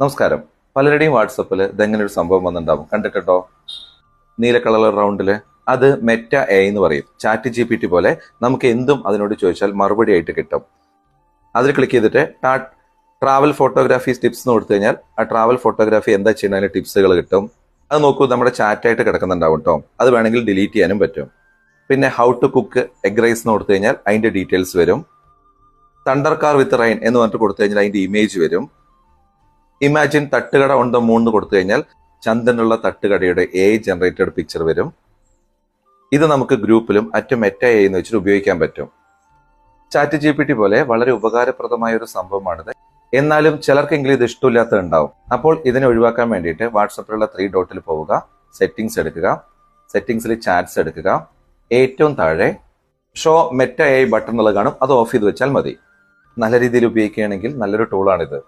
നമസ്കാരം. പലരുടെയും വാട്സപ്പിൽ ഇതെങ്ങനെ ഒരു സംഭവം വന്നിട്ടുണ്ടാവും, കണ്ടിട്ടുണ്ടോ? നീല കളർ റൗണ്ടില് അത് മെറ്റ എ എന്ന് പറയും. ചാറ്റ് GPT പോലെ നമുക്ക് എന്തും അതിനോട് ചോദിച്ചാൽ മറുപടി ആയിട്ട് കിട്ടും. അതിൽ ക്ലിക്ക് ചെയ്തിട്ട് ട്രാവൽ ഫോട്ടോഗ്രാഫി ടിപ്സ് എന്ന് കൊടുത്തു കഴിഞ്ഞാൽ ആ ട്രാവൽ ഫോട്ടോഗ്രാഫി എന്താ ചെയ്യുന്നതിന് ടിപ്സുകൾ കിട്ടും. അത് നോക്കൂ, നമ്മുടെ ചാറ്റായിട്ട് കിടക്കുന്നുണ്ടാവും കേട്ടോ. അത് വേണമെങ്കിൽ ഡിലീറ്റ് ചെയ്യാനും പറ്റും. പിന്നെ how to cook egg rice എന്ന് കൊടുത്തു കഴിഞ്ഞാൽ അതിന്റെ ഡീറ്റെയിൽസ് വരും. തണ്ടർ കാർ വിത്ത് റൈൻ എന്ന് പറഞ്ഞിട്ട് കൊടുത്തു കഴിഞ്ഞാൽ അതിന്റെ ഇമേജ് വരും. ഇമാജിൻ തട്ടുകട ഓൺ ദ മൂൺ എന്ന് കൊടുത്തു കഴിഞ്ഞാൽ ചന്ദ്രനുള്ള തട്ടുകടയുടെ AI ജനറേറ്റഡ് പിക്ചർ വരും. ഇത് നമുക്ക് ഗ്രൂപ്പിലും മെറ്റ AI എന്ന് വെച്ചിട്ട് ഉപയോഗിക്കാൻ പറ്റും. ചാറ്റ് GPT പോലെ വളരെ ഉപകാരപ്രദമായ ഒരു സംഭവമാണിത്. എന്നാലും ചിലർക്കെങ്കിലും ഇത് ഇഷ്ടമില്ലാത്തത് ഉണ്ടാവും. അപ്പോൾ ഇതിനെ ഒഴിവാക്കാൻ വേണ്ടിയിട്ട് വാട്സപ്പിലുള്ള 3 ഡോട്ടിൽ പോവുക, സെറ്റിംഗ്സ് എടുക്കുക, സെറ്റിംഗ്സിൽ ചാറ്റ്സ് എടുക്കുക, ഏറ്റവും താഴെ ഷോ മെറ്റ AI ബട്ടൺ എന്നുള്ളത് കാണും, അത് ഓഫ് ചെയ്ത് വെച്ചാൽ മതി. നല്ല രീതിയിൽ ഉപയോഗിക്കുകയാണെങ്കിൽ നല്ലൊരു ടൂളാണിത്.